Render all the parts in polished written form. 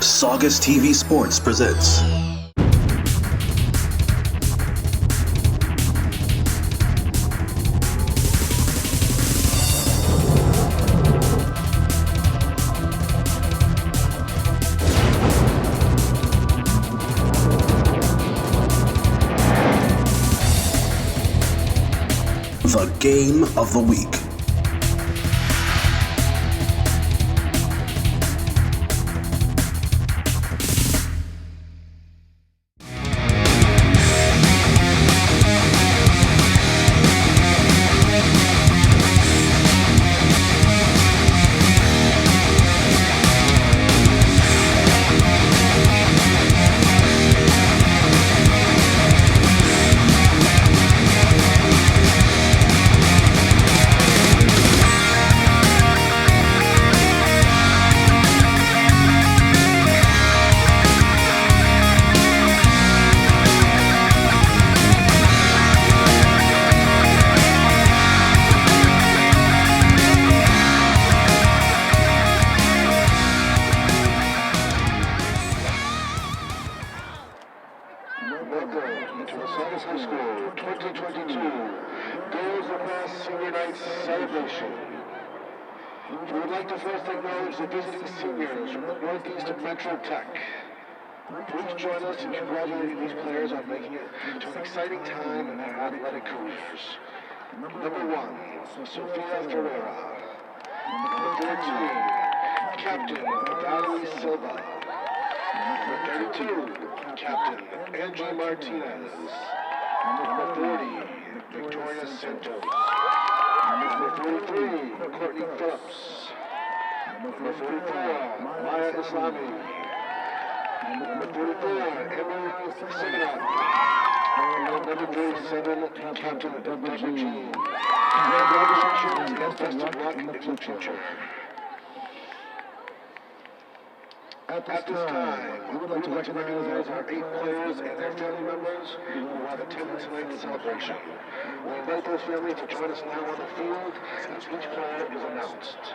Saugus TV Sports presents the Game of the Week. Welcome to the Saugus High School 2022 Girls Lacrosse Senior Night Celebration. We would like to first acknowledge the visiting seniors from the Northeast of Metro Tech. Please join us in congratulating these players on making it to an exciting time in their athletic careers. Number 1, Sofia Ferreira. Number 14, Captain Valerie Silva. Number 32, Captain Angie Martinez. Number 40, Victoria Santos. Number 43, Courtney Phillips. Number 44, Maya Islami. Number 44, Emily Simonov. And number 37, Captain Deborah Jean. Congratulations and best of luck in the future. At this time, we would like to recognize our 8 players and their family members who have attended tonight's celebration. We invite those families to join us now on the field as each player is announced.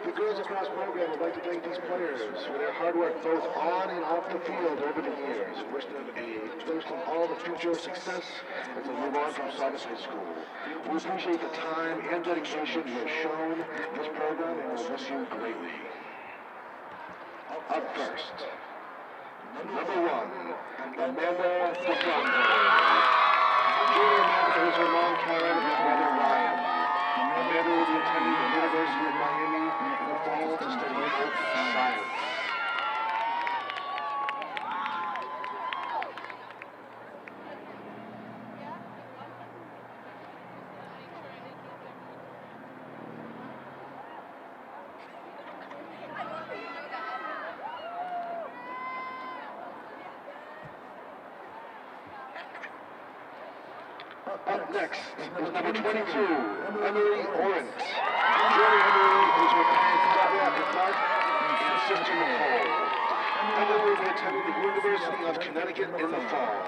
The Girls Lacrosse program would like to thank these players for their hard work both on and off the field over the years. Wish them all the future success as they move on from Saugus High School. We appreciate the time and dedication you have shown this program and will miss you greatly. Up first, number 1, Amanda DeFranco. Junior Amanda is her mom Karen and brother Ryan. Amanda will be attending the University of Miami in the fall to study health science. Up next is number 22, Emily Orant. Joining Emily is her parents Deborah and Mark and sister Nicole. and then will be attending the University of Connecticut in the fall.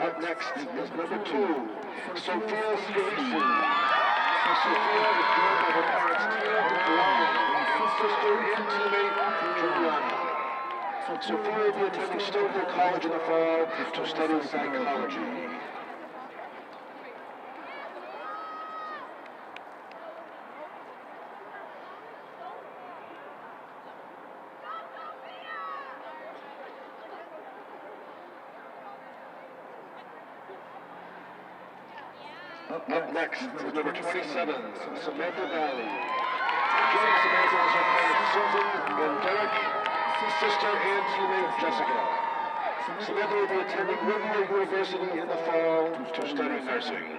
Up next is number 2, Sophia Serino. Sophia is joined by her parents Tia and Brian, sister and teammate Juliana. Sophia will be attending Stonehill College in the fall to study psychology. Up next is number 27, Samantha Valley. Joining Samantha is her parents Susan and Derek, sister and teammate Jessica. Samantha will be attending Riverview University in the fall to study nursing.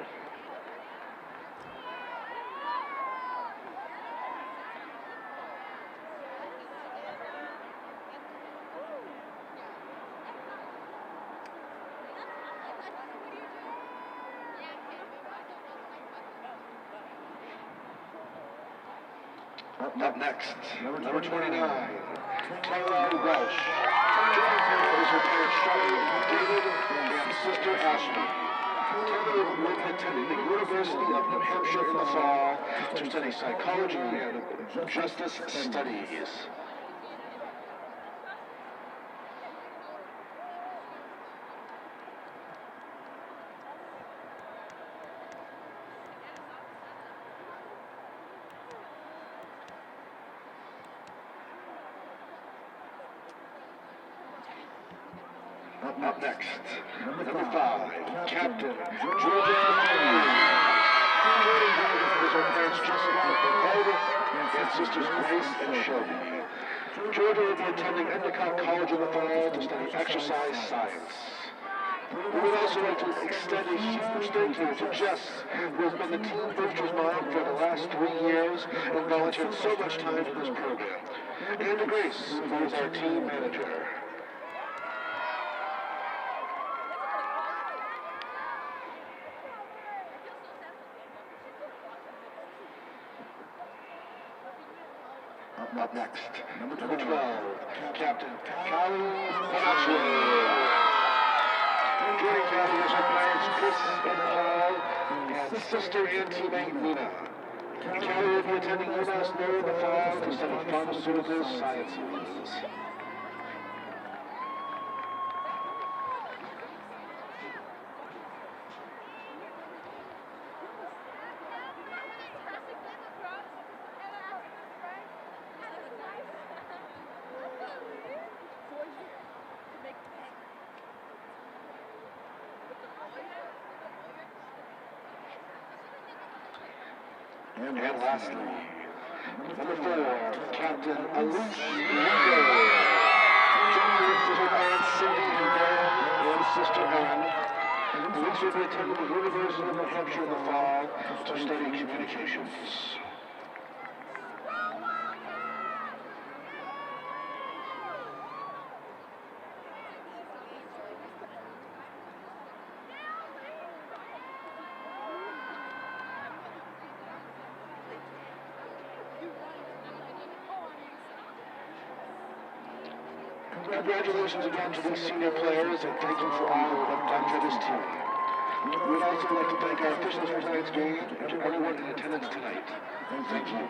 Up next, number 29, Taylor Welsh. Joining is her parents Charlotte, David, and sister Ashley. Taylor will be attending the University of New Hampshire in the fall to study psychology and justice studies. Up next, number 5, Captain Georgia Joining is her parents Jessica and sisters Grace and Shelby. Georgia will be attending Endicott College in the fall to study exercise science. We would also like to extend a huge thank you to Jess, who has been the team boosters mom for the last 3 years and volunteered so much time for this program. And to Grace, who is our team manager. Up next, number 12, Captain Callie Bonaccio. Joining Callie is her parents Chris and Paul, and sister and teammate Nina. Callie will be attending UMass Lowell in the fall to study pharmaceutical sciences. And lastly, number 4, Captain Alice Lingo. Joining is her parents Cindy and Dan and sister Ellen. Alice will be attending the University of New Hampshire in the fall to study communications. Congratulations again to these senior players, and thank you for all you have done for this team. We would also like to thank our officials for tonight's game and to everyone in attendance tonight. Thank you.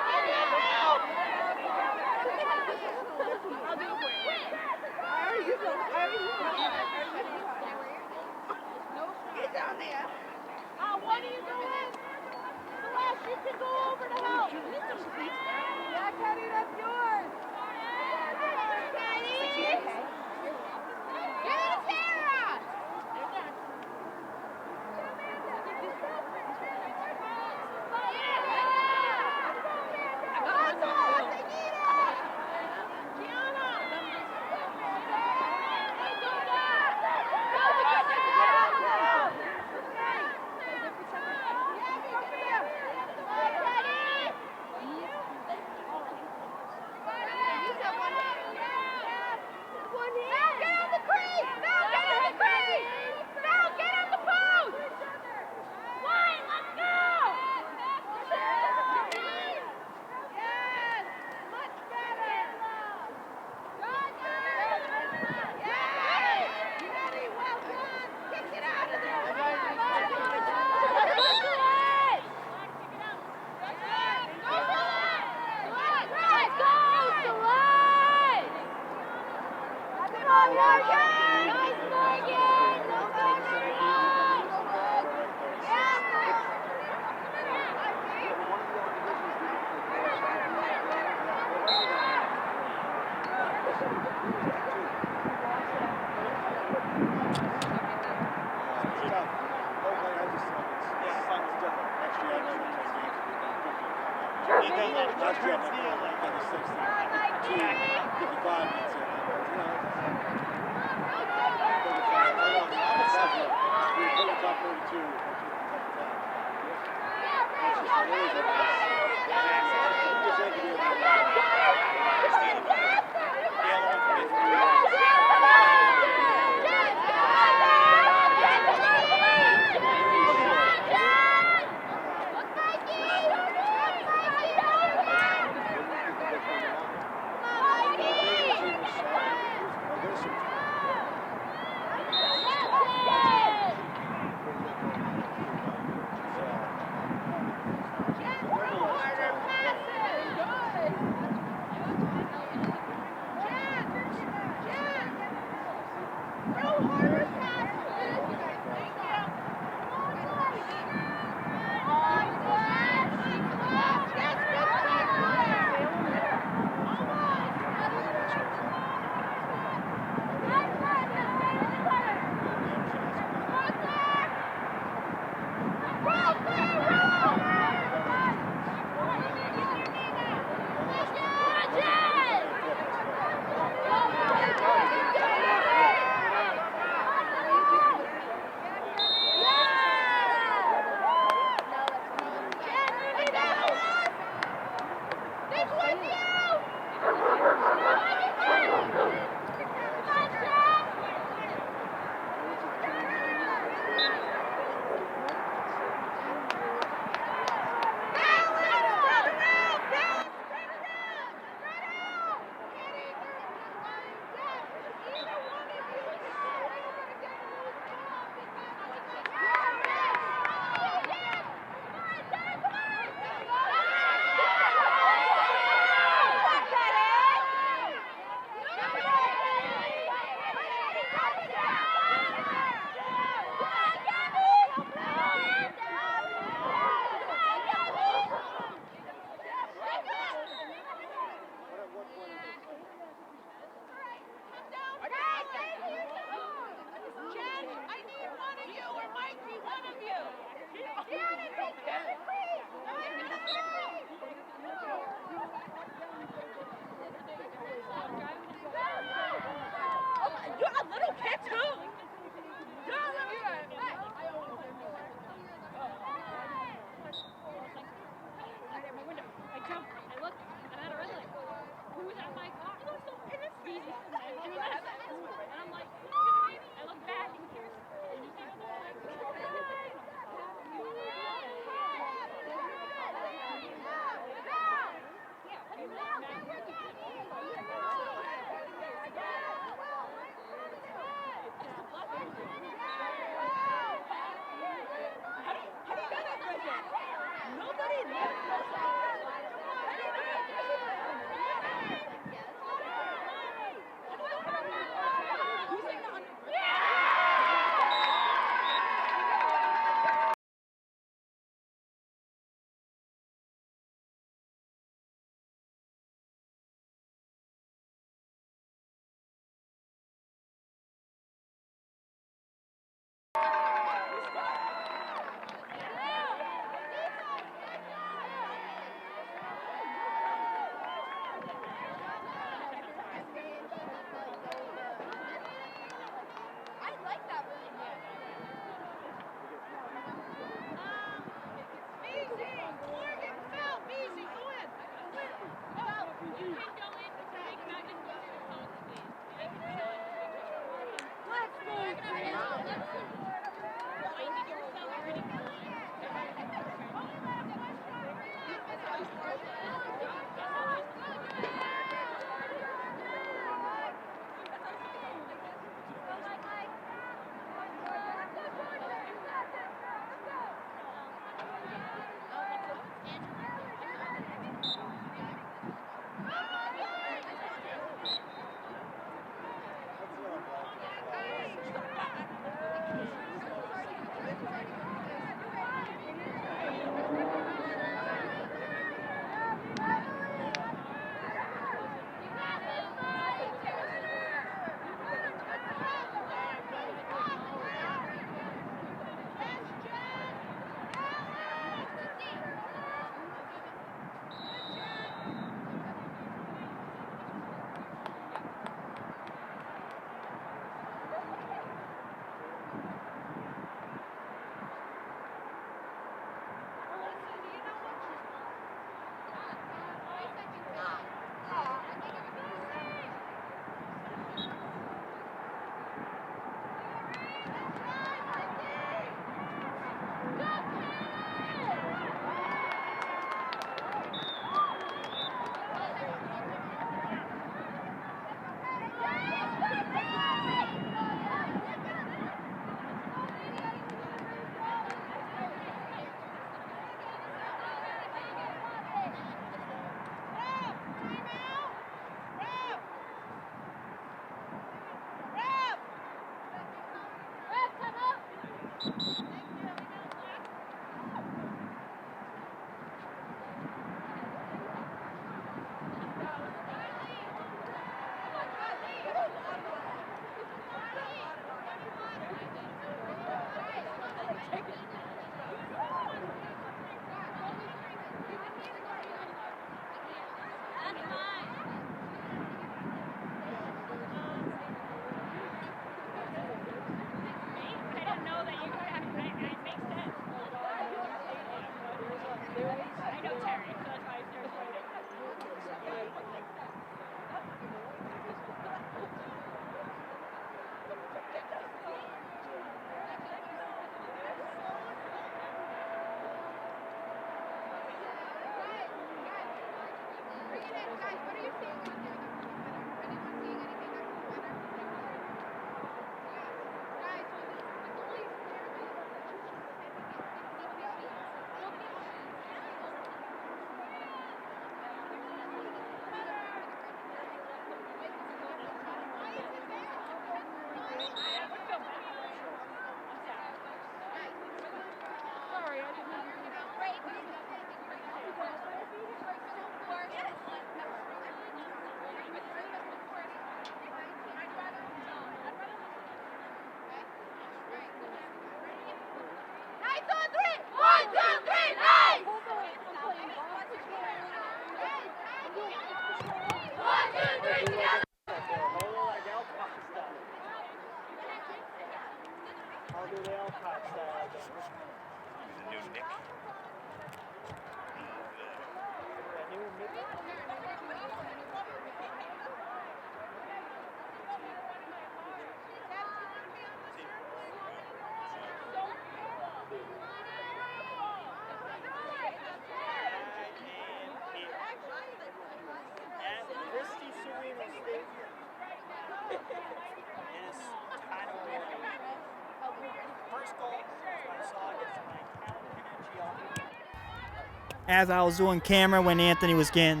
As I was doing camera when Anthony was getting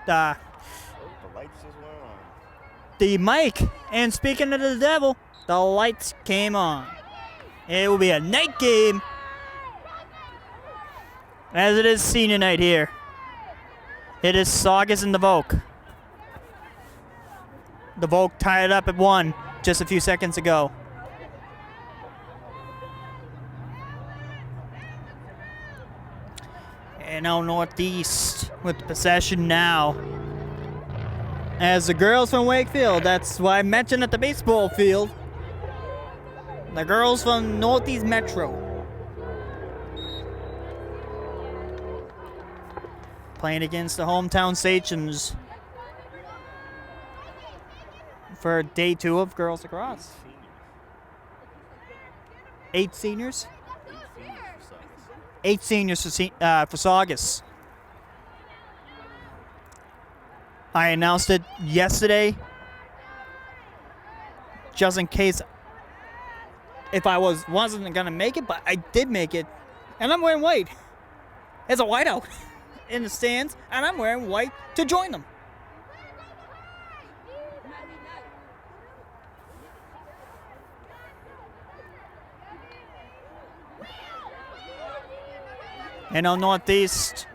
the lights just went on. the mic, and speaking of the devil, the lights came on. It will be a night game, as it is senior night here. It is Saugus and the Volk. The Volk tied it up at 1 just a few seconds ago. And now Northeast with the possession now. As the girls from Wakefield, that's what I mentioned at the baseball field. The girls from Northeast Metro. Playing against the hometown Sachems for day 2 of girls lacrosse. 8 seniors? 8 seniors for Saugus. I announced it yesterday, just in case if I wasn't gonna make it, but I did make it, and I'm wearing white. It's a whiteout in the stands, and I'm wearing white to join them. And on Northeast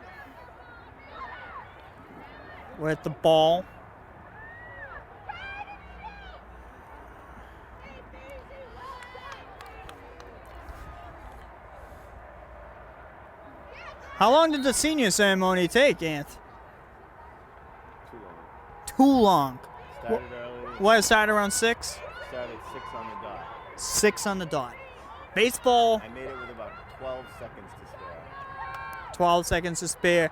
with the ball. How long did the senior ceremony take, Ant? Too long. Too long. Started early. What, it started around 6? Started 6 on the dot. 6 on the dot. Baseball, I made it with about 12 seconds to spare. 12 seconds to spare.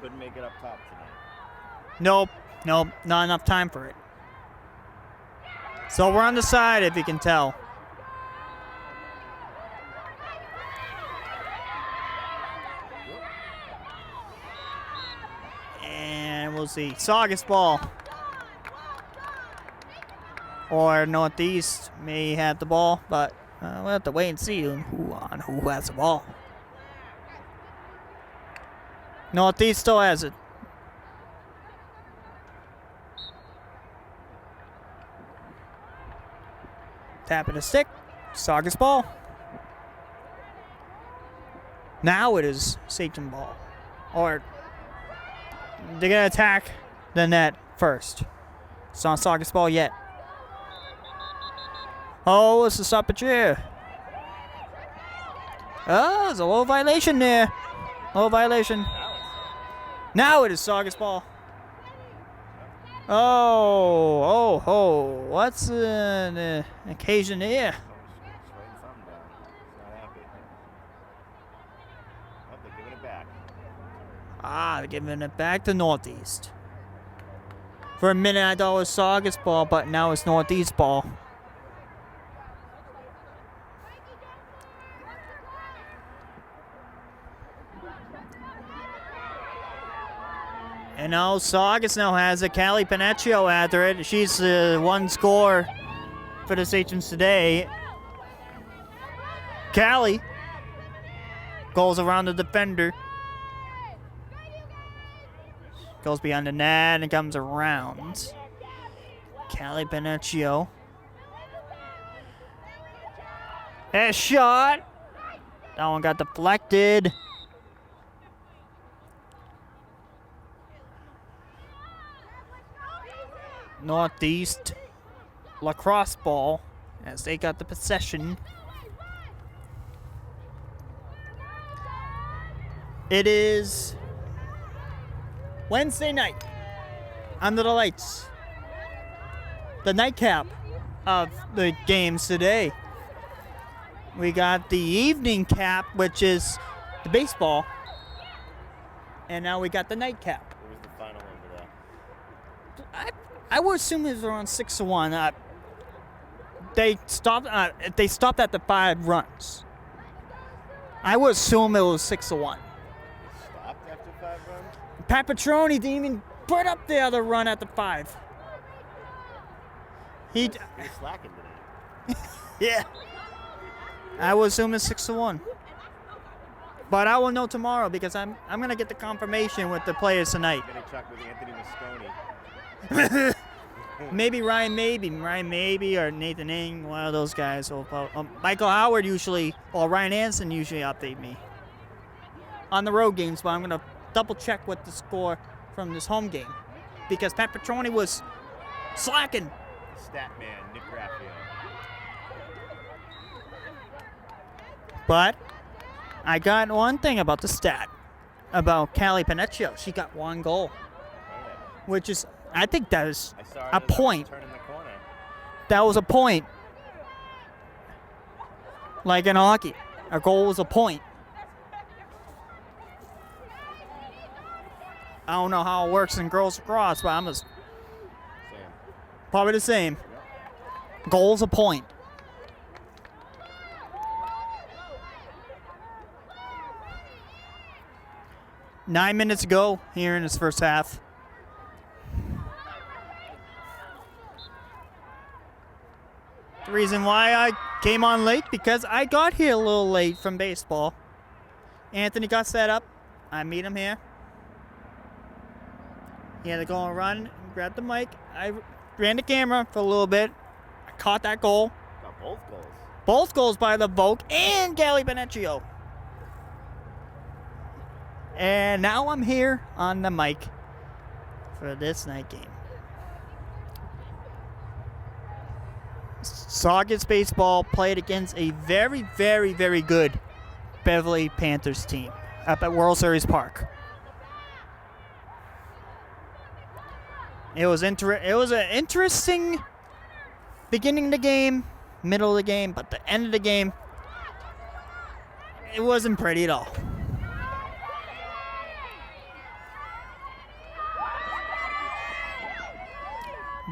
Couldn't make it up top tonight. Nope, not enough time for it. So we're on the side, if you can tell. And we'll see. Saugus ball. Or Northeast may have the ball, but we'll have to wait and see who has the ball. Northeast still has it. Tapping the stick. Saugus ball. Now it is Sachem ball. Or they're going to attack the net first. It's not Saugus ball yet. Oh, it's a stoppage here. Oh, there's a low violation there. Low violation. Now it is Saugus ball. Oh. What's the occasion here? They're giving it back to Northeast. For a minute, I thought it was Saugus ball, but now it's Northeast ball. And now Saugus now has a Callie Panecchio after it. She's one score for the Sachems today. Callie goes around the defender. Goes behind the net and comes around. Callie Panecchio. A shot. That one got deflected. Northeast Lacrosse ball as they got the possession. It is Wednesday night under the lights. The nightcap of the games today. We got the evening cap, which is the baseball. And now we got the nightcap. What was the final over there? I would assume it was around 6-1. They stopped at the 5 runs. I would assume it was 6-1. Stopped after 5 runs? Pat Petroni didn't even put up the other run at the 5. He's slacking today. Yeah. I would assume it's 6-1. But I will know tomorrow because I'm gonna get the confirmation with the players tonight. I'm gonna check with Anthony Mosconi. Maybe Ryan Maybe or Nathan Ing, one of those guys. Michael Howard usually, or Ryan Anson usually update me on the road games, but I'm going to double check what the score from this home game because Pat Petroni was slacking. Stat man, Nick Graffeo. But I got one thing about the stat about Callie Panecchio. She got 1 goal, which is, I think that is a point. That was a point. Like in hockey, a goal was a point. I don't know how it works in girls lacrosse, but I'm just probably the same. Goal's a point. Nine minutes to go here in this first half. The reason why I came on late, because I got here a little late from baseball. Anthony got set up. I meet him here. He had to go and run and grab the mic. I ran the camera for a little bit. I caught that goal. Got both goals. Both goals by the Vogue and Callie Panecchio. And now I'm here on the mic for this night game. Saugus baseball played against a very, very, very good Beverly Panthers team up at World Series Park. It was an interesting beginning of the game, middle of the game, but the end of the game, it wasn't pretty at all.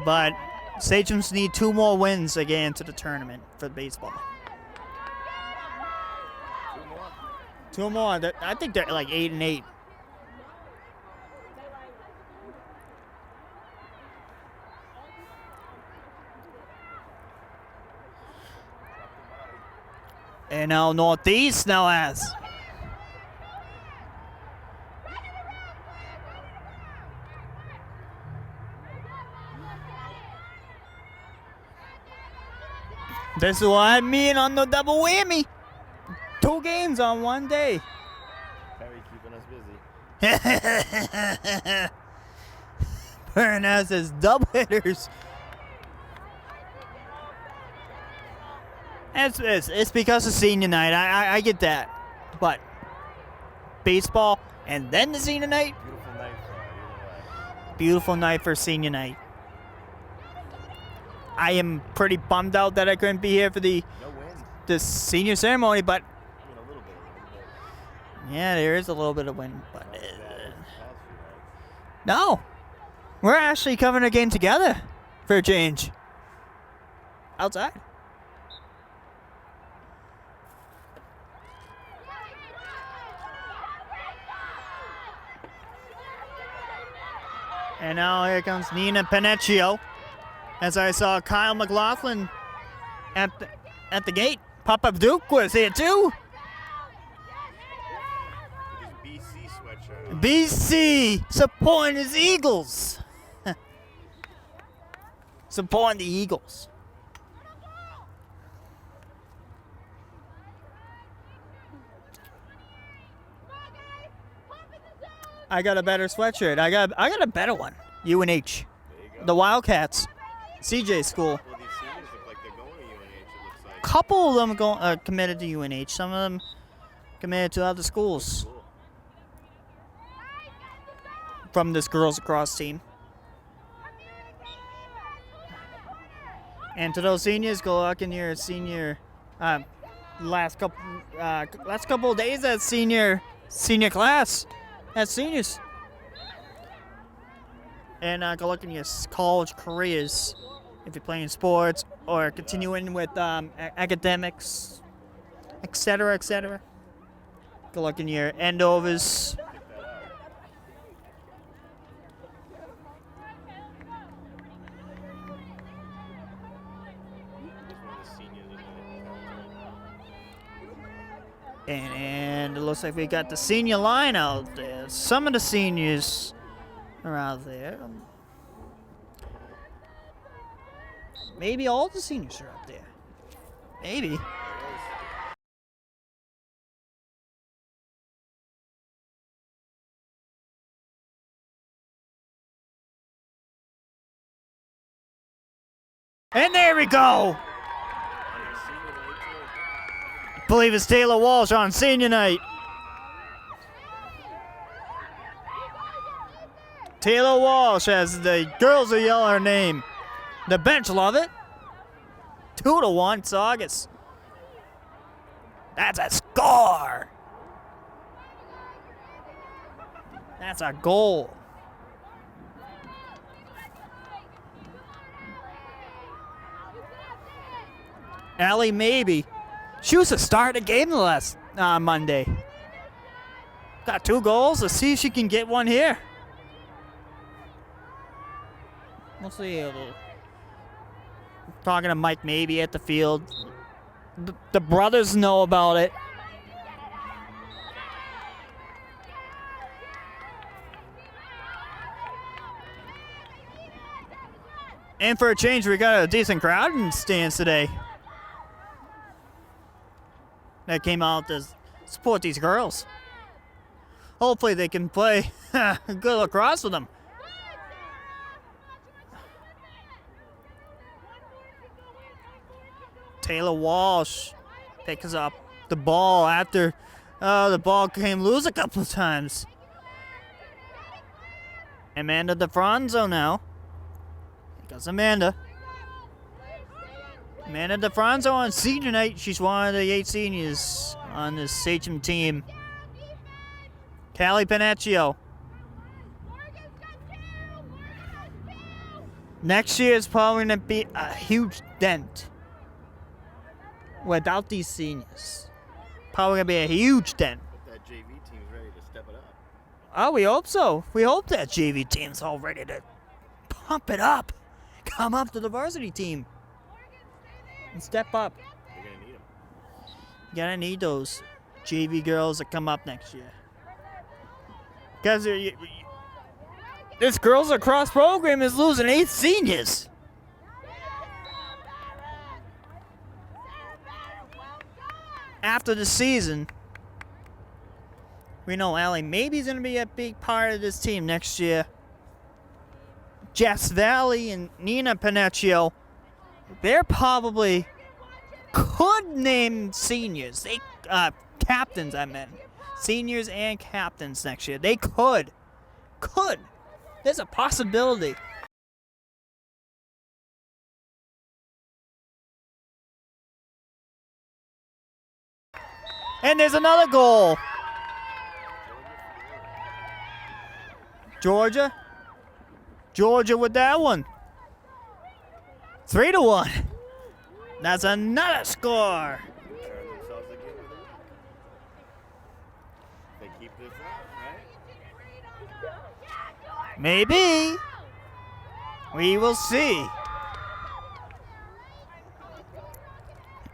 But Sachems need 2 more wins to get into the tournament for baseball. 2 more. I think they're like 8-8. And now Northeast now has. This is what I mean on the double whammy. 2 games on one day. Burnhouse says double hitters. It's because of senior night. I get that. But baseball and then the senior night? Beautiful night for either way. Beautiful night for senior night. I am pretty bummed out that I couldn't be here for the No wind. senior ceremony, but I mean, a little bit of wind, but yeah, there is a little bit of wind. But not as bad as the past few nights. no, we're actually covering a game together for a change. Outside. And now here comes Nina Panecchio. As I saw Kyle McLaughlin at the gate. Papa Duke was here too. With his BC sweatshirt on. BC supporting his Eagles. Supporting the Eagles. I got a better sweatshirt. I got a better one. UNH. There you go. The Wildcats. CJ school. Well, these seniors look like they're going to UNH, it looks like. Couple of them committed to UNH. Some of them committed to other schools Cool. from this girls lacrosse team. And to those seniors, good luck in your senior last couple of days at senior class as seniors. And good luck in your college careers if you're playing sports or continuing with academics, etc., etc. Good luck in your endovers. And it looks like we got the senior line out there. Some of the seniors are out there. Maybe all the seniors are out there. Maybe. And there we go! I believe it's Taylor Walsh on senior night. Taylor Walsh, as the girls will yell her name. The bench love it. 2-1 Saugus. That's a score. That's a goal. Allie Maybe. She was the star of the game the last Monday. Got 2 goals. Let's see if she can get one here. We'll see. Talking to Mike Maybe at the field. The brothers know about it. And for a change, we got a decent crowd in stands today. That came out to support these girls. Hopefully they can play good lacrosse with them. Taylor Walsh picks up the ball after the ball came loose a couple of times. Amanda DeFranzo now. Here goes Amanda. Amanda DeFranzo on senior night. She's one of the 8 seniors on this Sachem team. Callie Panecchio. Next year is probably going to be a huge dent without these seniors. Probably going to be a huge dent. Hope that JV team's ready to step it up. Oh, we hope so. We hope that JV team's all ready to pump it up. Come up to the varsity team. And step up. You're going to need them. You gotta need those JV girls that come up next year. Because this girls lacrosse program is losing 8 seniors. After the season, We know Allie maybe's going to be a big part of this team next year. Jess Valley and Nina Panecchio, they're probably could name seniors. They captains, I meant. Seniors and captains next year. They could. Could. There's a possibility. And there's another goal. Georgia. Georgia with that one. 3-1. That's another score. Turn themselves again with a win. They keep this up, right? Maybe. We will see.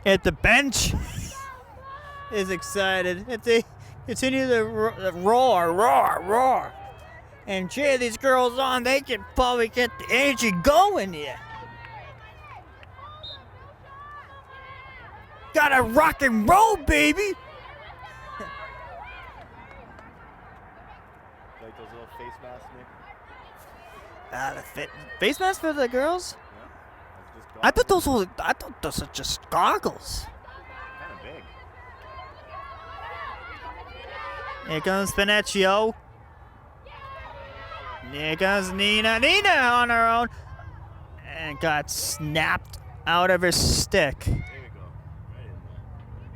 At the bench is excited. If they continue to roar, and cheer these girls on, they can probably get the energy going here. Gotta rock and roll, baby. Like those little face masks, Nick? Face masks for the girls? Yeah. Like just I thought those were just goggles. kind of big. Here comes Panecchio. Here comes Nina. Nina on her own. And got snapped out of her stick. There you go.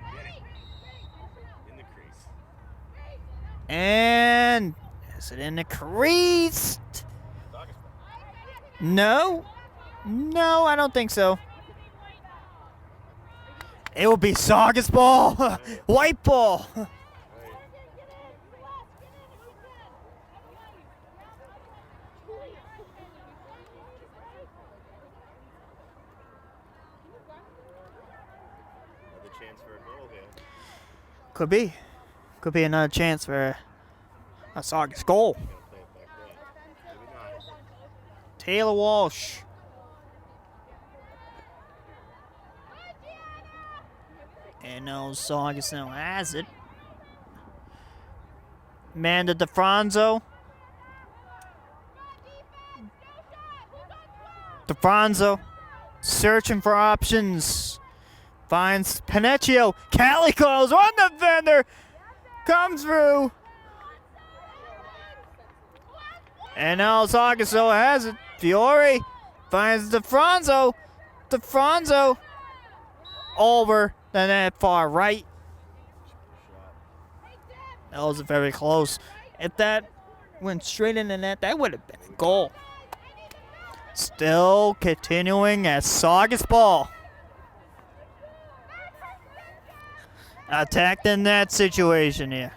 Right in there. Get it. In the crease. And is it in the crease? No. No, I don't think so. It will be Saugus ball. White ball. Another chance for a goal here. Could be. Could be another chance for a Saugus goal. Gotta play it back there. Maybe not. Taylor Walsh. And no, Saugus now has it. Amanda DeFranzo. DeFranzo searching for options. Finds Panecchio. Calico's one defender. Comes through. And now Saugus has it. Fiore finds DeFranzo. DeFranzo over the net far right. That was very close. If that went straight in the net, that would have been a goal. Still continuing as Saugus ball. Attacked in that situation here.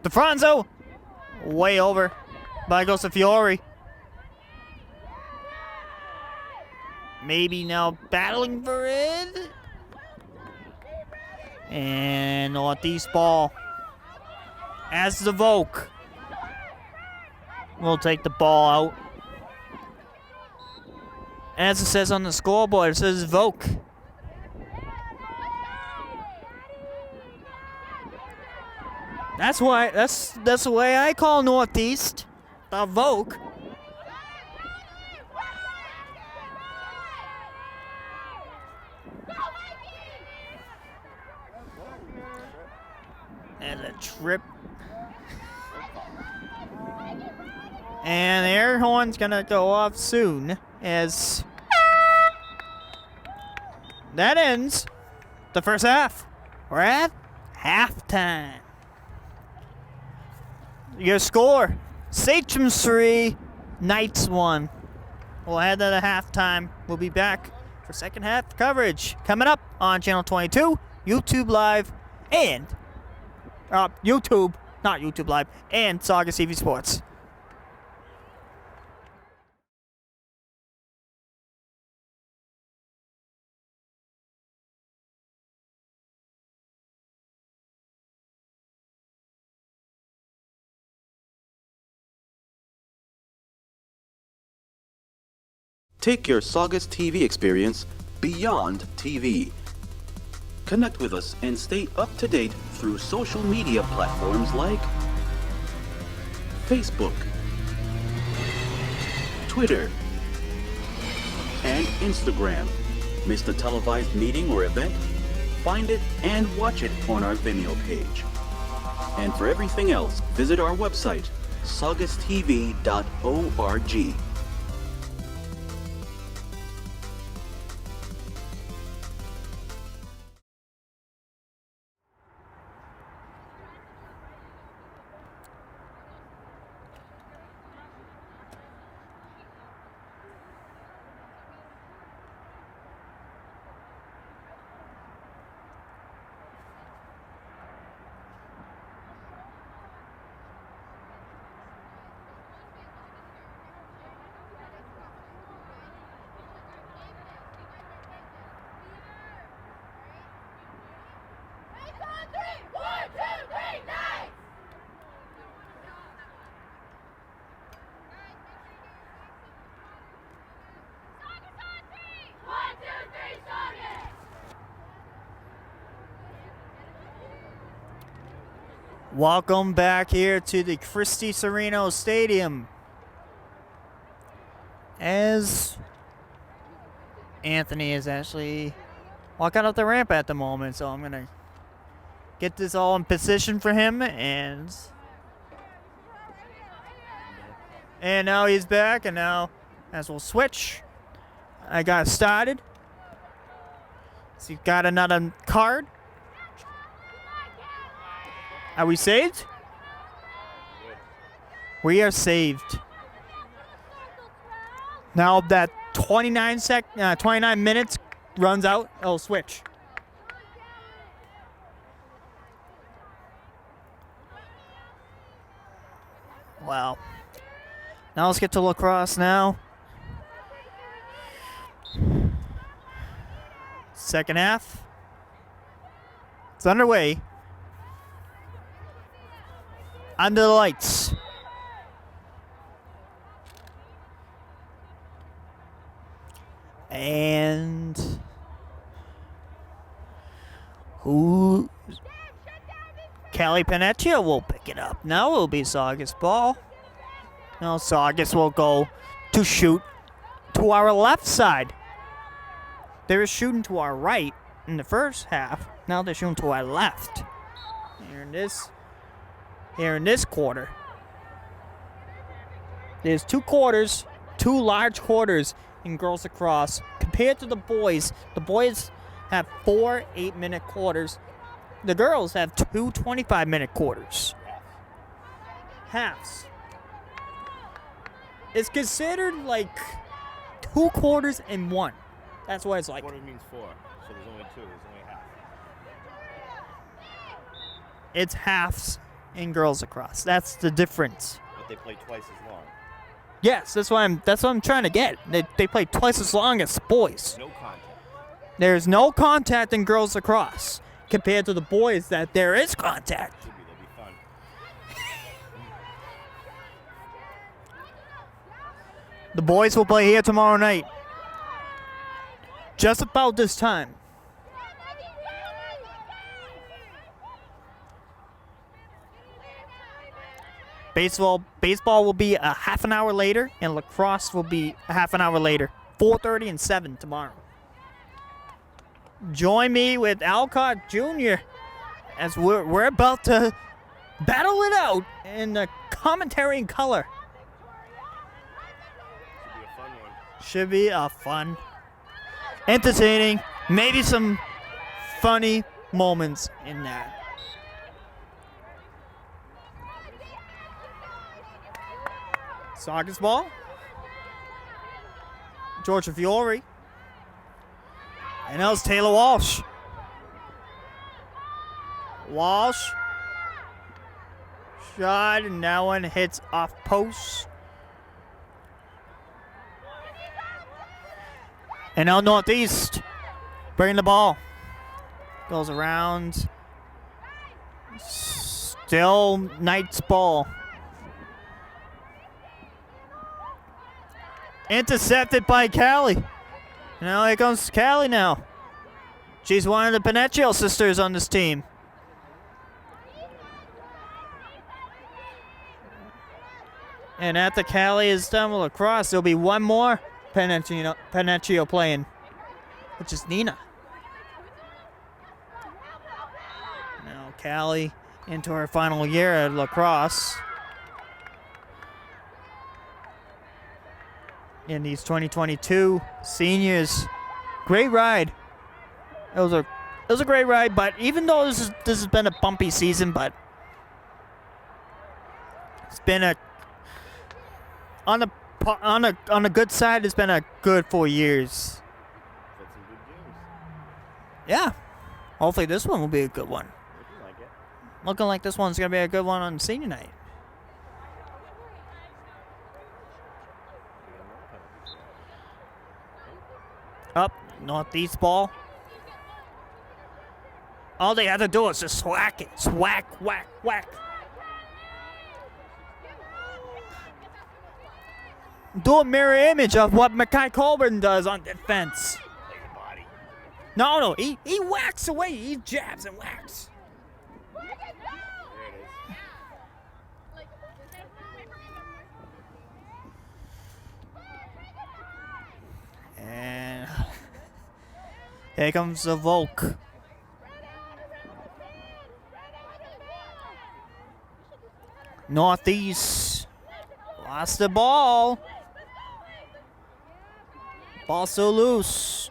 DeFranzo way over. By goes to Fiore. Maybe now battling for it. And Northeast ball. As the Vogue will take the ball out. As it says on the scoreboard, it says Vogue. That's why that's the way I call Northeast. The Vogue. And a trip. And the air horn's gonna go off soon as that ends the first half. We're at halftime. Your score, Sachems 3, Knights 1. We'll head to the halftime. We'll be back for second half coverage coming up on Channel 22, YouTube Live, and YouTube, not YouTube Live, and Saugus TV Sports. Take your Saugus TV experience beyond TV. Connect with us and stay up to date through social media platforms like Facebook, Twitter, and Instagram. Miss a televised meeting or event? Find it and watch it on our Vimeo page. And for everything else, visit our website, saugustv.org. Welcome back here to the Serino Stadium. As Anthony is actually walking up the ramp at the moment, so I'm going to get this all in position for him. And now he's back, and now as we'll switch, I got started. So you've got another card. Are we saved? We are saved. Now that 29 minutes runs out, it'll switch. Wow. Now let's get to lacrosse now. Second half. It's underway. Under the lights. And who? Kelly Panecchia will pick it up. Now it will be Saugus ball. Now Saugus will go to shoot to our left side. They were shooting to our right in the first half. Now they're shooting to our left. Here in this quarter. There's two large quarters in girls lacrosse. Compared to the boys have 4 8-minute quarters. The girls have 2 25-minute quarters. Halves. It's considered like 2 quarters and 1. That's what it's like. Quarter means 4, so there's only 2. There's only half. It's halves in girls lacrosse. That's the difference. But they play twice as long. Yes, that's what I'm trying to get. They play twice as long as boys. No contact. There's no contact in girls lacrosse compared to the boys that there is contact. Should be. They'll be fun. The boys will play here tomorrow night. Just about this time. Baseball will be a half an hour later, and lacrosse will be a half an hour later. 4:30 and 7 tomorrow. Join me with Alcott Jr. as we're about to battle it out in the commentary in color. Should be a fun one. Should be a fun, entertaining, maybe some funny moments in that. Saugus ball. Georgia Fiore. And that was Taylor Walsh. Walsh. Shot, and that one hits off post. And now Northeast. Bringing the ball. Goes around. Still Knight's ball. Intercepted by Callie. Now here comes Callie now. She's one of the Pinocchio sisters on this team. And after Callie is done with lacrosse, there'll be one more Pinocchio playing, which is Nina. Now Callie into her final year at lacrosse. In these 2022 seniors, great ride. It was a great ride, but even though this has been a bumpy season, but it's been on a good side. It's been a good 4 years. That's some good games. Yeah, hopefully this one will be a good one. Looking like it. Looking like this one's gonna be a good one on senior night. Up, northeast ball. All they had to do is just whack it. Just whack, whack, whack. Do a mirror image of what Mackay Colburn does on defense. Like a body. No, he whacks away. He jabs and whacks. There it is. And here comes the Volk. Northeast lost the ball. Ball still loose.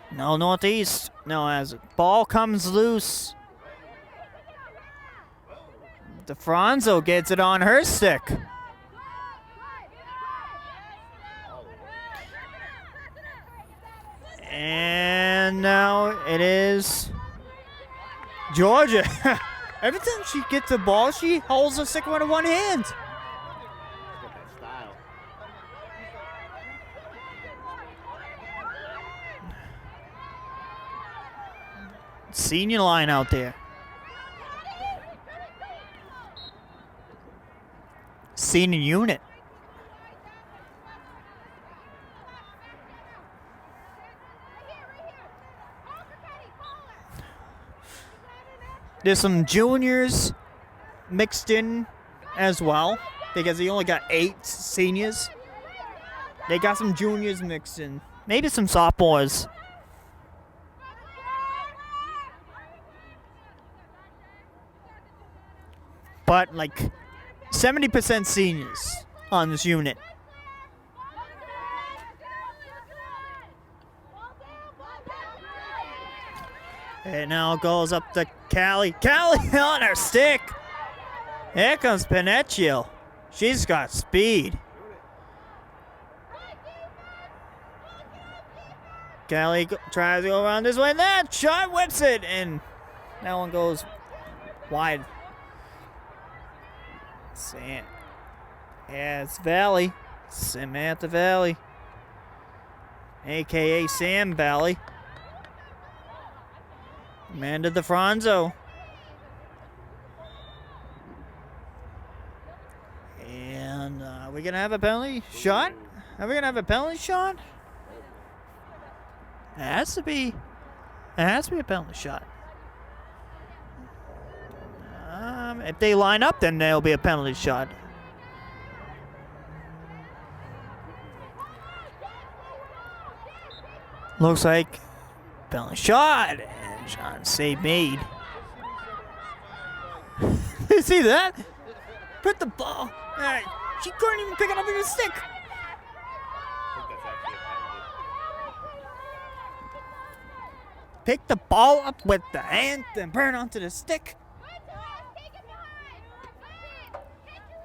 No, northeast. No, as the ball comes loose, DeFranzo gets it on her stick. And now it is Georgia. Every time she gets the ball, she holds the stick with one hand. Got that style. Senior line out there. Senior unit. There's some juniors mixed in as well because he only got 8 seniors. They got some juniors mixed in. Maybe some sophomores. But like 70% seniors on this unit. It now goes up to Callie. Callie on her stick. Here comes Pinocchio. She's got speed. Callie tries to go around this way. That shot whips it, and that one goes wide. Sam. Yeah, it's Valley. Samantha Valley. A.K.A. Sam Valley. Amanda DeFranzo. And are we going to have a penalty shot? Are we going to have a penalty shot? It has to be. It has to be a penalty shot. If they line up, then there'll be a penalty shot. Looks like penalty shot. And Sean save made. You see that? Put the ball. She couldn't even pick it up with her stick. I think that's actually a penalty. Pick the ball up with the hand and burn onto the stick.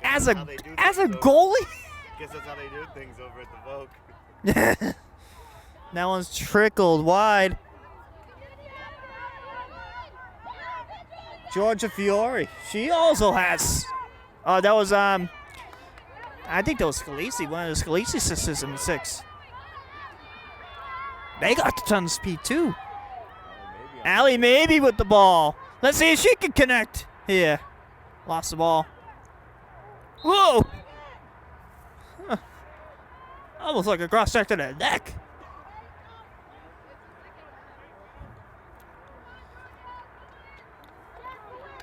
As a goalie? Guess that's how they do things over at the Vogue. That one's trickled wide. Georgia Fiore. She also has. Oh, that was I think that was Scalisi, one of the Scalisi sisters in the 6. They got a ton of speed too. Allie maybe with the ball. Let's see if she can connect. Here. Lost the ball. Whoa! Huh. Almost like a cross check to the neck.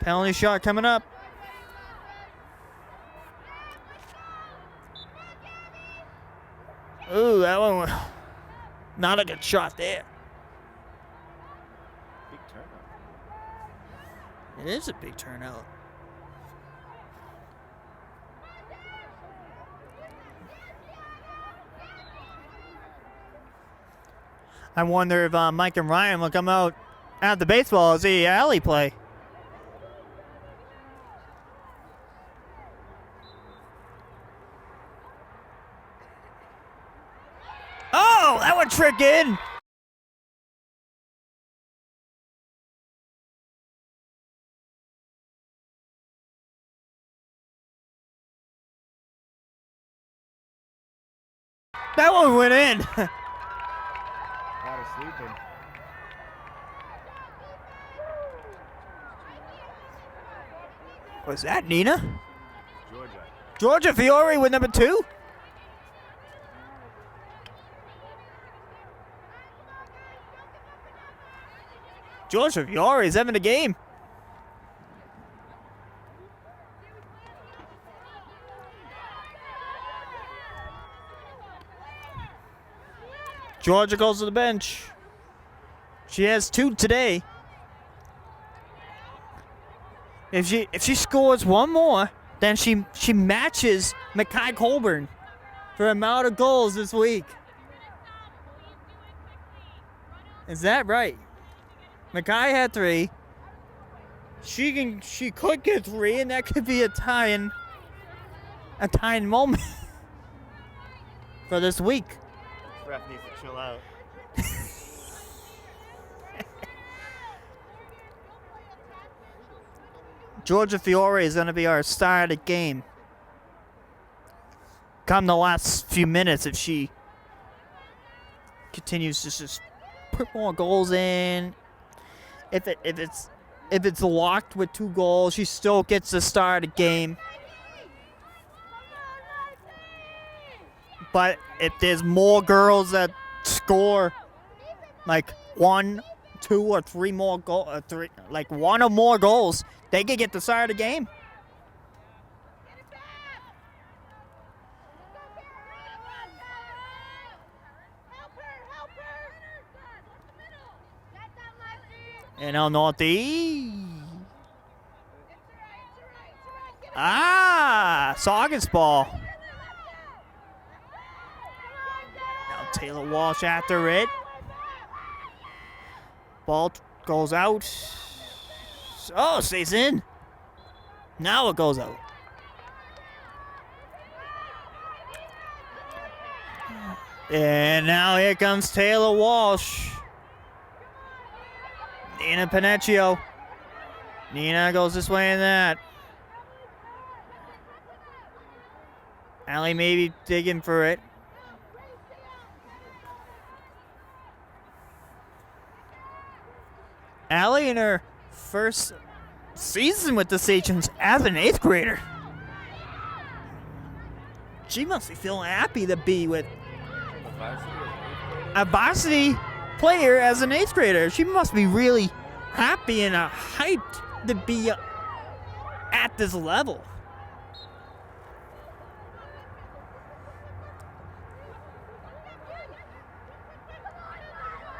Penalty shot coming up. Ooh, that one was not a good shot there. Big turnout. It is a big turnout. I wonder if Mike and Ryan will come out at the baseball and see Allie play. Oh, that one trick in. That one went in. Got her sleeping. Was that Nina? Georgia. Georgia Fiore with number 2? Georgia Fiore is having a game. Georgia goes to the bench. She has 2 today. If she scores one more, then she matches Mackay Colburn for amount of goals this week. Is that right? Mackay had 3. She could get 3, and that could be a tying moment for this week. Ref needs to chill out. Georgia Fiore is going to be our star of the game. Come the last few minutes, if she continues to just put more goals in. If it's locked with 2 goals, she still gets the star of the game. But if there's more girls that score like 1, 2, or 3 more goals, 1 or more goals, they could get the star of the game. And El Norte. Saugus ball. Now Taylor Walsh after it. Ball goes out. Oh, stays in. Now it goes out. And now here comes Taylor Walsh. Nina Panecchio. Nina goes this way and that. Allie maybe digging for it. Allie in her first season with the Sachems as an 8th grader. She must be feeling happy to be with a varsity player as an 8th grader. She must be really happy and hyped to be at this level.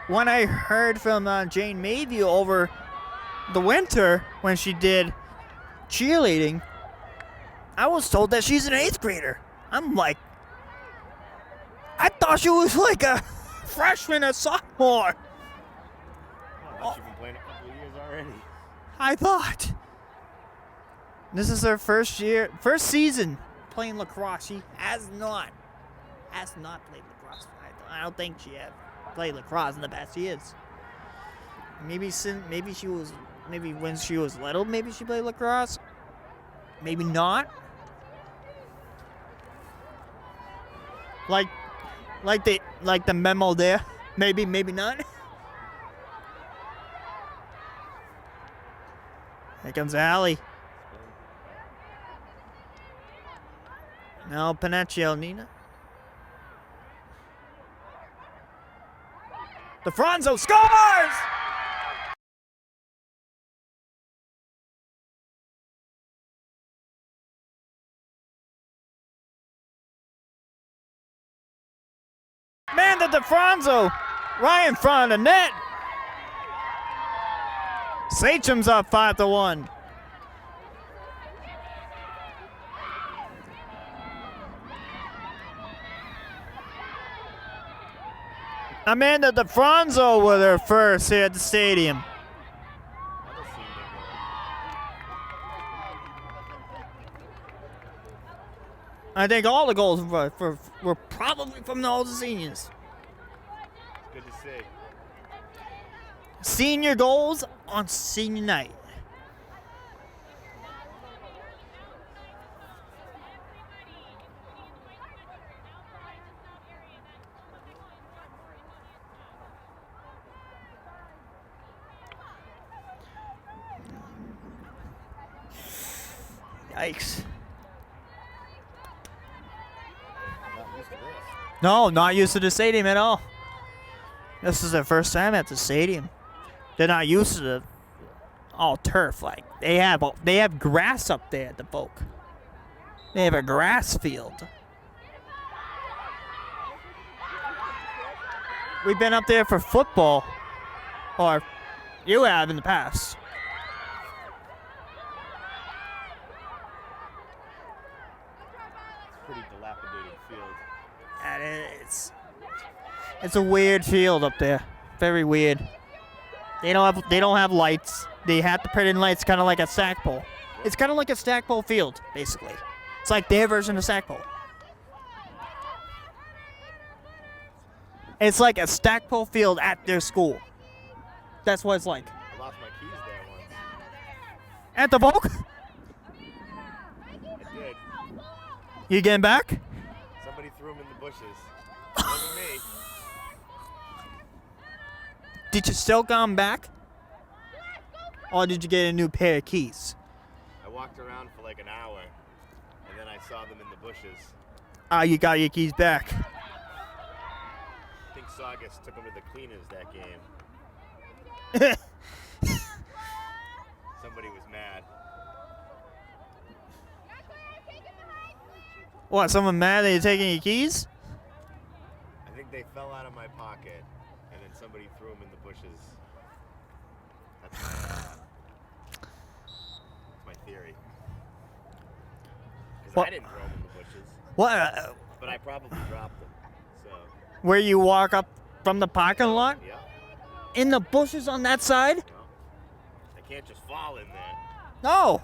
When I heard from Jane Mayview over the winter when she did cheerleading, I was told that she's an 8th grader. I'm like, I thought she was like a freshman or sophomore. Oh, she's been playing a couple of years already. I thought. This is her first season playing lacrosse. She has not played lacrosse. I don't think she had played lacrosse in the past years. Maybe when she was little, maybe she played lacrosse. Maybe not. Like the memo there. Maybe not. Here comes Allie. Now Panecchio, Nina. DeFranzo scores! Amanda DeFranzo right in front of the net. Sachems up 5-1. Amanda DeFranzo with her first here at the stadium. I think all the goals were probably from all the seniors. It's good to see. Senior goals on senior night. Yikes. No, not used to the stadium at all. This is their first time at the stadium. They're not used to the all turf. Like they have grass up there at the Volk. They have a grass field. We've been up there for football, or you have in the past. Pretty dilapidated field. And it's a weird field up there. Very weird. They don't have lights. They have to put in lights, kind of like a Stackpole. It's kind of like a Stackpole field, basically. It's like their version of Stackpole. It's like a Stackpole field at their school. That's what it's like. I lost my keys there once. At the Volk? I did. You getting back? Somebody threw them in the bushes. It wasn't me. Did you still come back? Or did you get a new pair of keys? I walked around for like an hour, and then I saw them in the bushes. Ah, you got your keys back. I think Saugus took them to the cleaners that game. Somebody was mad. What, someone mad that you're taking your keys? I think they fell out of my pocket, and then somebody threw them in the bushes. That's my theory. Because What? I didn't throw them in the bushes, What? but I probably dropped them. So, Where you walk up from the parking lot? yeah. In the bushes on that side? No. I can't just fall in there. No.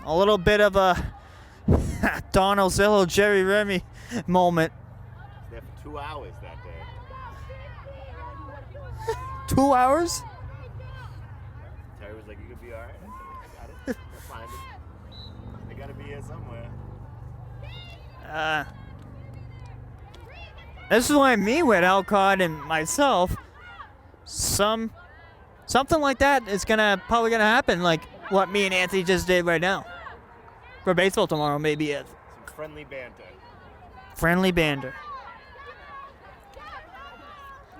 A little bit of a Don Ozillo, Jerry Remy moment. I was there for 2 hours that day. 2 hours? Terry was like, "You gonna be all right?" I said, "I got it. I'll find it. They gotta be here somewhere." This is what I mean with Alcott and myself. Something like that is probably gonna happen, like what me and Anthony just did right now. For baseball tomorrow, maybe a Some friendly banter. friendly banter.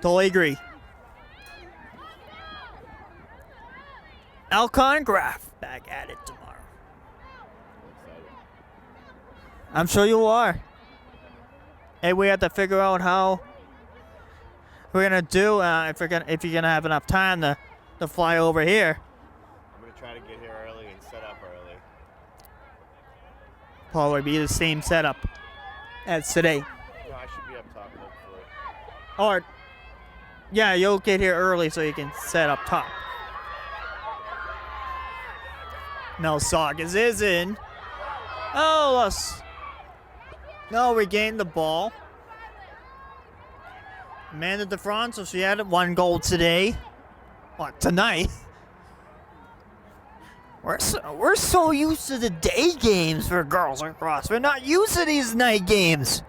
Totally agree. Alcott and Graff back at it tomorrow. I'm excited. I'm sure you are. And we have to figure out how we're gonna do if you're gonna have enough time to fly over here. I'm gonna try to get here early and set up early. Probably be the same setup as today. No, I should be up top hopefully. Or yeah, you'll get here early so you can set up top. No, Saugus is in. Oh, no, we gained the ball. Amanda DeFranco, she had 1 goal today. What, tonight? We're so used to the day games for girls lacrosse. We're not used to these night games.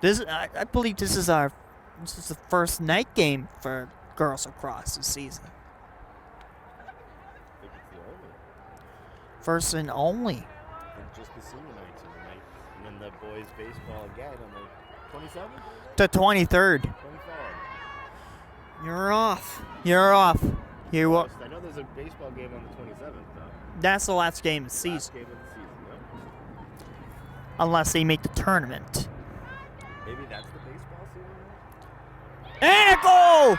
I believe this is the first night game for girls lacrosse this season. I think it's the only. First and only. I think just the senior nights and the night, and then the boys baseball again on the 27? The 23rd. 23rd. You're off. You're off. You wa- I know there's a baseball game on the 27th, though. That's the last game of the Last season. game of the season, yep. Unless they make the tournament. Maybe that's the baseball season? And a goal!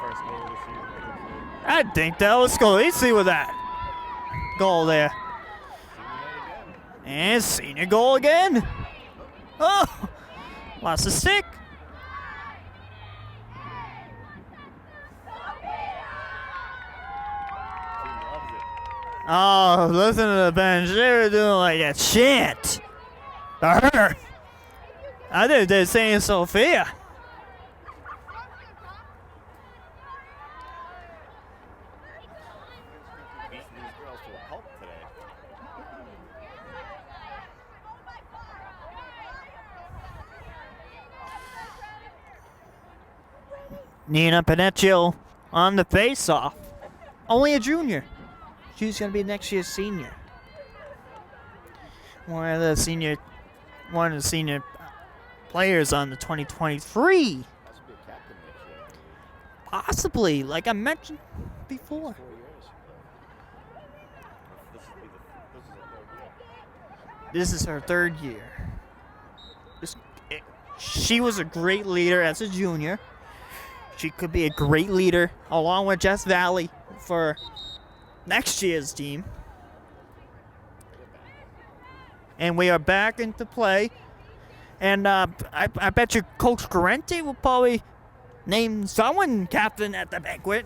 First game of the season. I think that was cool. Let's see with that goal there. And senior goal again. Oh, lost the stick. Oh, listen to the bench. They were doing like a chant. I think they're saying Sophia. Beating these girls to a pulp today. Nina Pinocchio on the face-off. Only a junior. She's gonna be next year's senior. One of the senior players on the 2023. Possibly a captain next year. Possibly, like I mentioned before. 4 years. This is her third year. This is her third year. She was a great leader as a junior. She could be a great leader along with Jess Valley for next year's team. And we are back into play. And I bet you Coach Garente will probably name someone captain at the banquet.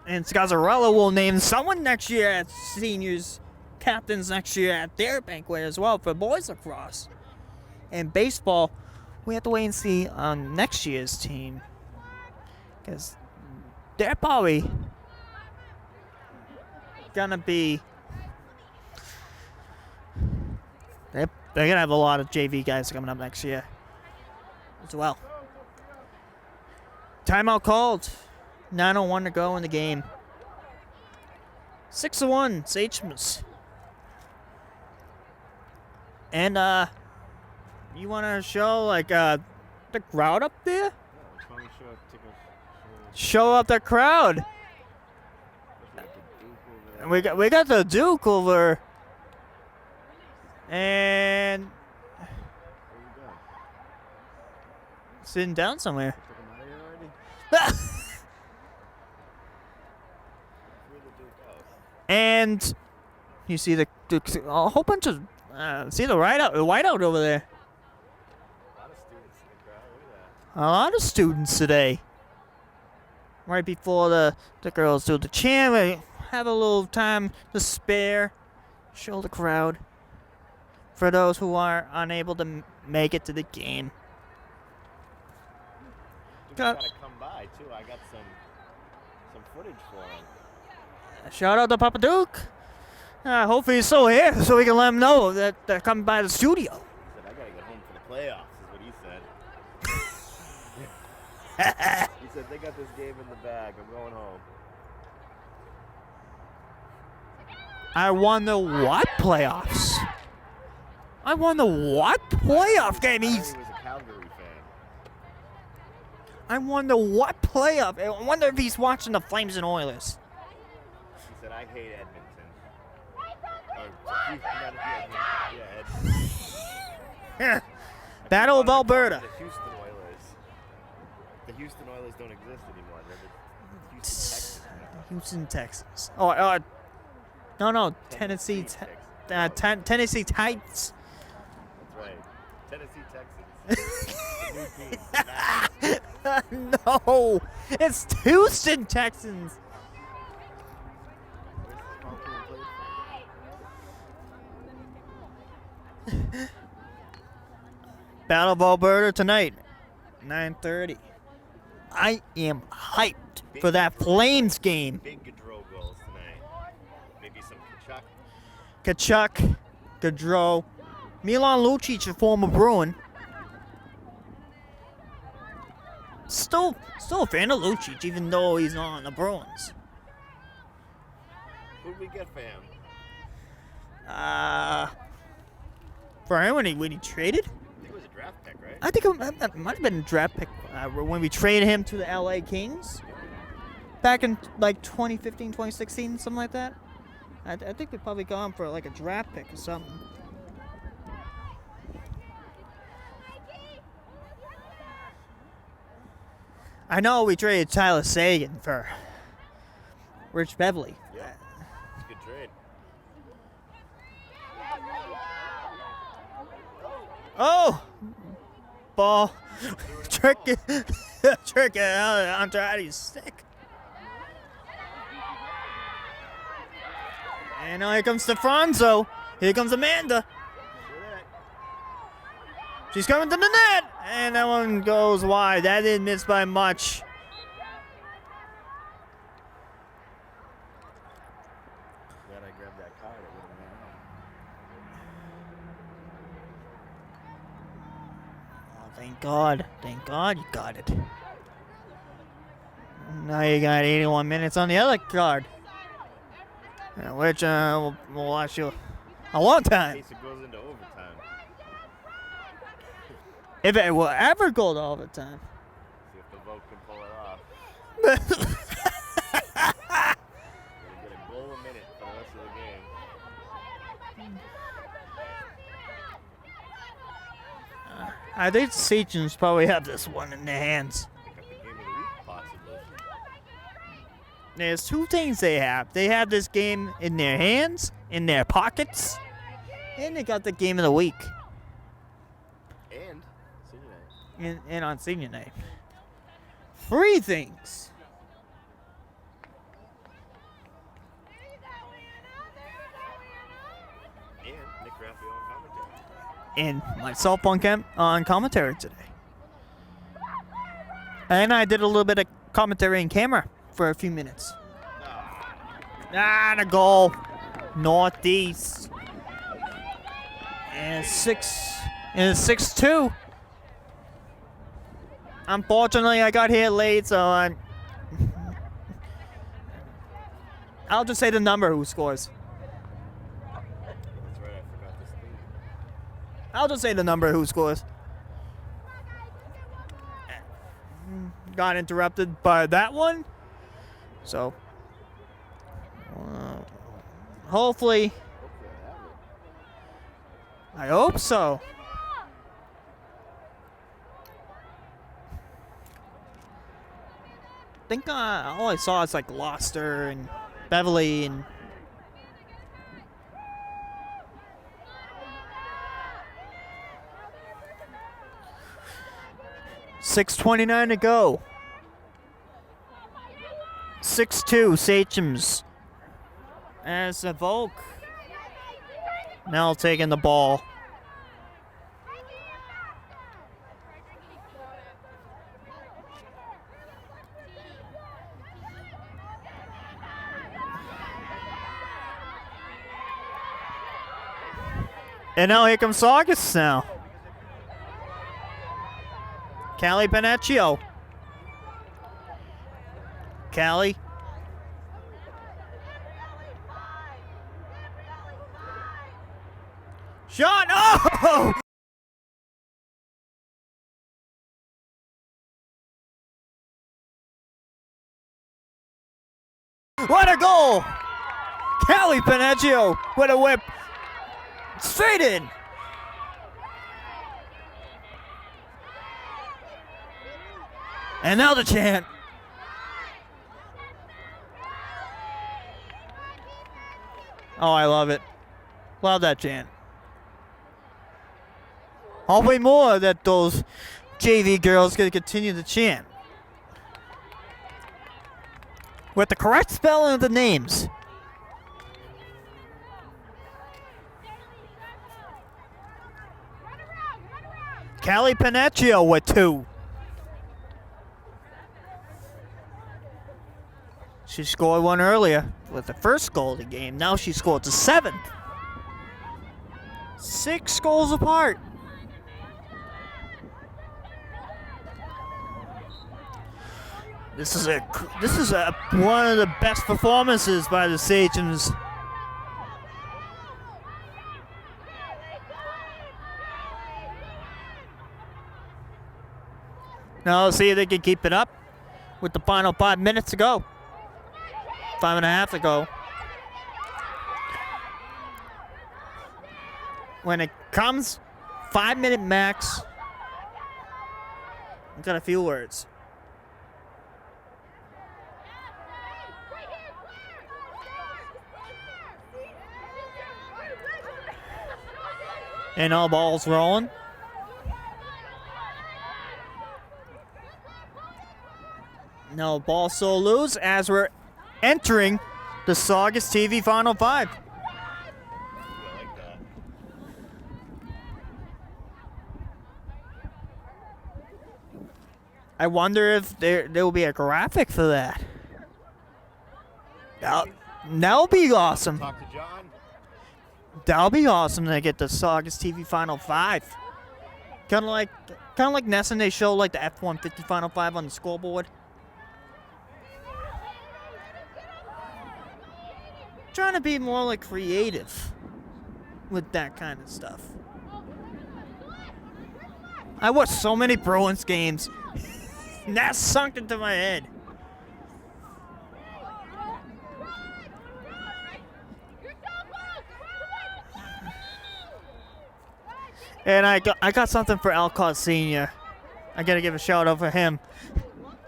And Scazzarella will name someone next year at seniors, captains next year at their banquet as well for boys lacrosse. And baseball, we have to wait and see on next year's team. Because they're probably gonna be. They're gonna have a lot of JV guys coming up next year as well. Timeout called. 9:01 to go in the game. 6-1, Sachems. And you wanna show like the crowd up there? Show up the crowd. And we got the Duke over. And sitting down somewhere. And you see a whole bunch of see the whiteout over there. A lot of students today. Right before the girls do the chant, we have a little time to spare. Show the crowd. For those who are unable to make it to the game. Gotta come by too. I got some footage for him. Shout out to Papa Duke. Hopefully he's still here so we can let him know that they're coming by the studio. He said, I gotta get home for the playoffs, is what he said. He said, they got this game in the bag. I'm going home. I won the what playoffs? I won the what playoff game? He was a Calgary fan. I won the what playoff? I wonder if he's watching the Flames and Oilers. He said, I hate Edmonton. Edmonton. Battle of Alberta. The Houston Oilers. The Houston Oilers don't exist anymore. They're the Houston Texans. Houston Texans. Oh, no, Tennessee Tennessee Titans. That's right. Tennessee Texans. The new team. No, it's Houston Texans. Battle of Alberta tonight, 9:30. I am hyped for that Flames game. Big Gaudreau goals tonight. Maybe some Kachuk. Kachuk, Gaudreau, Milan Lucic, a former Bruin. Still a fan of Lucic, even though he's not on the Bruins. Who'd we get for him? For him when he traded? I think it was a draft pick, right? I think it might have been a draft pick when we traded him to the LA Kings. Back in like 2015, 2016, something like that. I think we probably got him for like a draft pick or something. I know we traded Tyler Seguin for Rich Beverly. Yeah, it's a good trade. Oh! Ball. Trick it out of Andrade's stick. And now here comes Stefanzo. Here comes Amanda. She's coming to the net. And that one goes wide. That didn't miss by much. Glad I grabbed that card. It would have went out. Oh, thank God. Thank God you got it. Now you got 81 minutes on the other card. Which will last you a long In time. case it goes into overtime. If it will ever go to overtime. See if the vote can pull it off. We're gonna get a goal a minute for the rest of the game. I think the Sachems probably have this one in their hands. Pick up the game of the week, possibly. There's two things they have. They have this game in their hands, in their pockets, and they got the game of the week. And senior night. And on senior night. Three things. And Nick Graffeo on commentary. And myself on commentary today. And I did a little bit of commentary in camera for a few minutes. And a goal. Northeast. And 6-2. Unfortunately, I got here late, so I'll just say the number who scores. That's right, I forgot this thing. I'll just say the number who scores. Got interrupted by that one. So, hopefully, I hope so. I think all I saw is like Gloucester and Beverly and 6:29 to go. 6-2 Sachems. As Volk now taking the ball. And now here comes Saugus now. Callie Panaccio. Callie. Shot! Oh! What a goal! Callie Panaccio with a whip. Straight in. And now the chant. Oh, I love it. Love that chant. Hopefully more that those JV girls can continue to chant. With the correct spelling of the names. Callie Panaccio with 2. She scored one earlier with the first goal of the game. Now she scored the 7th. 6 goals apart. This is one of the best performances by the Sachems. Now let's see if they can keep it up with the final 5 minutes to go. 5.5 to go. When it comes 5-minute max, I've got a few words. And all balls rolling. No ball so loose as we're entering the Saugus TV Final 5. I like that. I wonder if there will be a graphic for that. That'll be awesome. Talk to John. That'll be awesome to get the Saugus TV Final 5. Kind of like Nesson, they show like the F-150 Final 5 on the scoreboard. Trying to be more like creative with that kind of stuff. I watched so many Bruins games. And that sunk into my head. And I got something for Lacrosse Senior. I gotta give a shout out for him.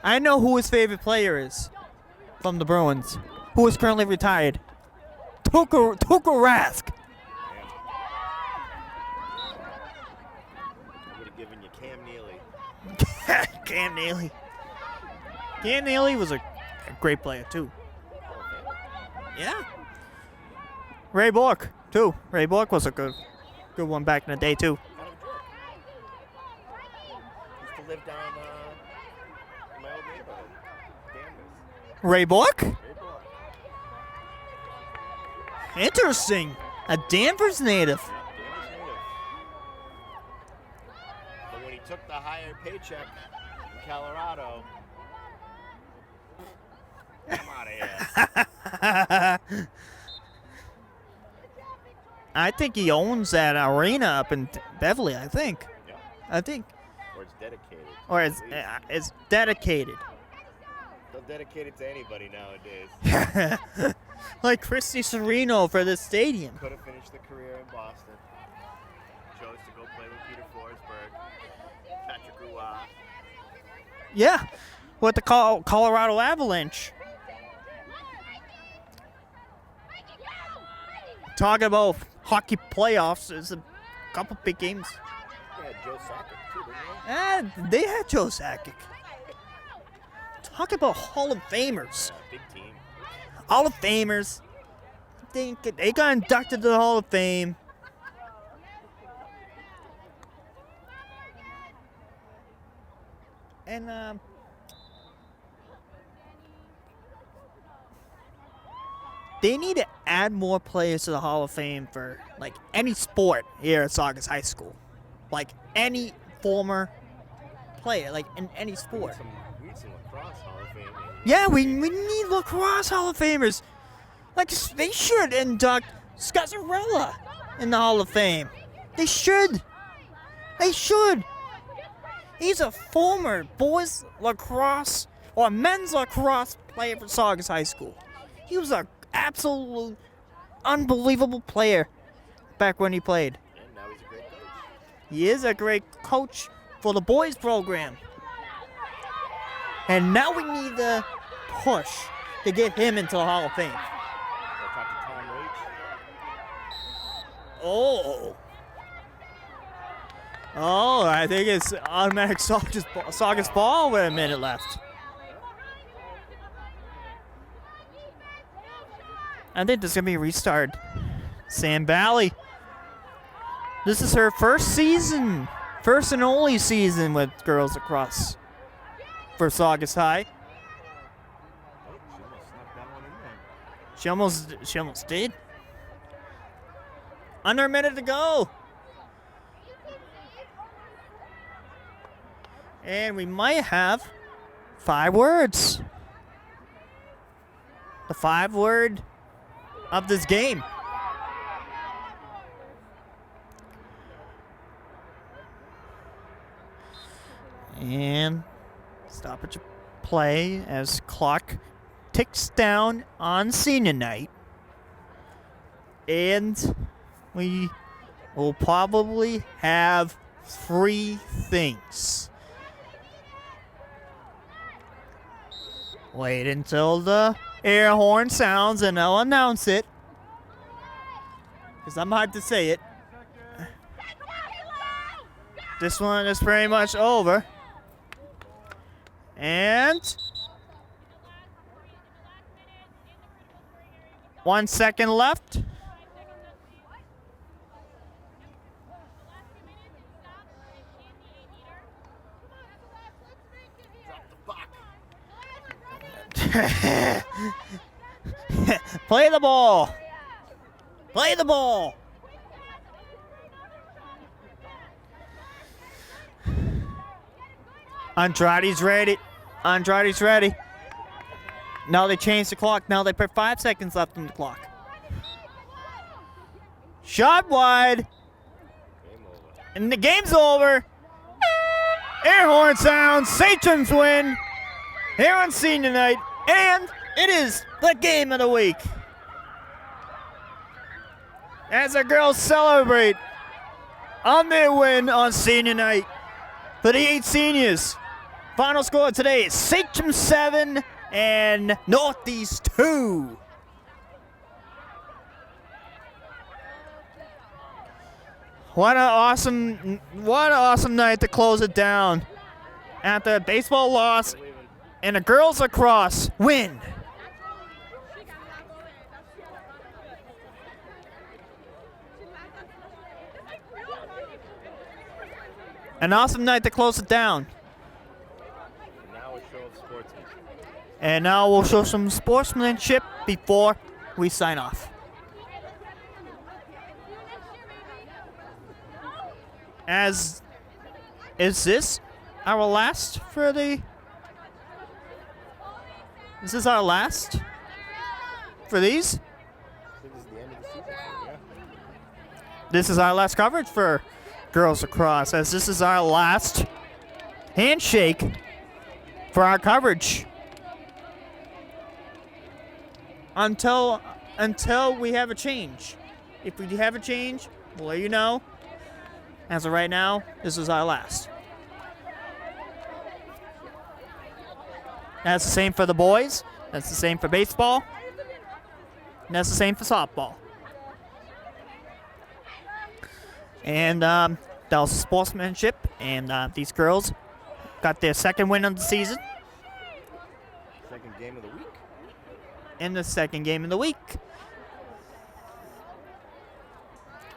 I know who his favorite player is from the Bruins, who is currently retired. Tuukka Rask. I would have given you Cam Neely. Cam Neely. Cam Neely was a great player too. Yeah. Ray Bork too. Ray Bork was a good one back in the day too. Kind of a jerk. Used to live down in my old neighborhood. Danvers. Ray Bork? Very boring. Interesting. A Danvers native. Yeah, Danvers native. But when he took the higher paycheck in Colorado, I'm out of here. I think he owns that arena up in Beverly, I think. Yeah. I think. Or it's dedicated. Or at least. it's dedicated. They'll dedicate it to anybody nowadays. Like Christy Serino for this stadium. Could have finished the career in Boston. Chose to go play with Peter Forsberg. Patrick Roy. Yeah, with the Colorado Avalanche. Talking about hockey playoffs, there's a couple big games. They had Joe Sakic too, didn't They had Joe Sakic. Talk about Hall of Famers. they? Big team. Hall of Famers. They got inducted to the Hall of Fame. And they need to add more players to the Hall of Fame for like any sport here at Saugus High School. Like any former player, like in any sport. We need some lacrosse Hall of Fame. Yeah, we need lacrosse Hall of Famers. Like, they should induct Scazzarella in the Hall of Fame. They should. They should. He's a former boys lacrosse or men's lacrosse player for Saugus High School. He was an absolute unbelievable player back when he played. And now he's a great coach. He is a great coach for the boys program. And now we need the push to get him into the Hall of Fame. I'll talk to Tom Reach. Oh, I think it's automatic Saugus ball with a minute left. I think there's going to be a restart. Sam Valley. This is her first season. First and only season with girls lacrosse for Saugus High. Oh, she almost snuck that one in there. She almost did. Under a minute to go. And we might have 5 words. The 5 word of this game. And stoppage play as clock ticks down on senior night. And we will probably have 3 things. Wait until the air horn sounds and I'll announce it. Because I'm hyped to say it. This one is pretty much over. And 1 second left. Play the ball. Play the ball. Andrade's ready. Andrade's ready. Now they changed the clock. Now they put 5 seconds left on the clock. Shot wide. And the game's over. Air horn sounds. Sachems win. Here on senior night. And it is the game of the week. As the girls celebrate on their win on senior night for the 8 seniors. Final score today is Sachems 7 and Northeast 2. What an awesome night to close it down. After a baseball loss and a girls lacrosse win. An awesome night to close it down. And now we'll show some sportsmanship before we sign off. Is this our last for the... Is this our last for these? This is our last coverage for girls lacrosse, as this is our last handshake for our coverage. Until we have a change. If we have a change, we'll let you know. As of right now, this is our last. That's the same for the boys. That's the same for baseball. And that's the same for softball. And that was sportsmanship. And these girls got their second win of the season. Second game of the week. In the second game of the week.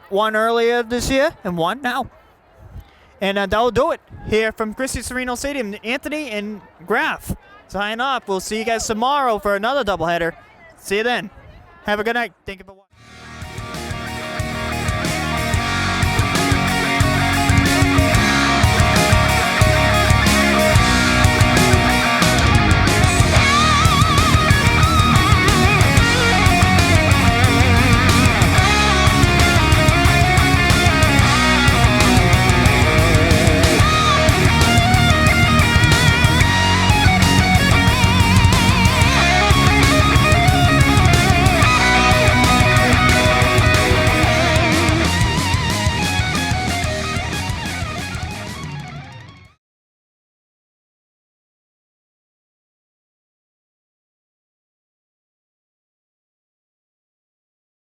One earlier this year and one now. And that'll do it here from Serino Stadium. Anthony and Graff sign off. We'll see you guys tomorrow for another doubleheader. See you then. Have a good night. Thank you for watching.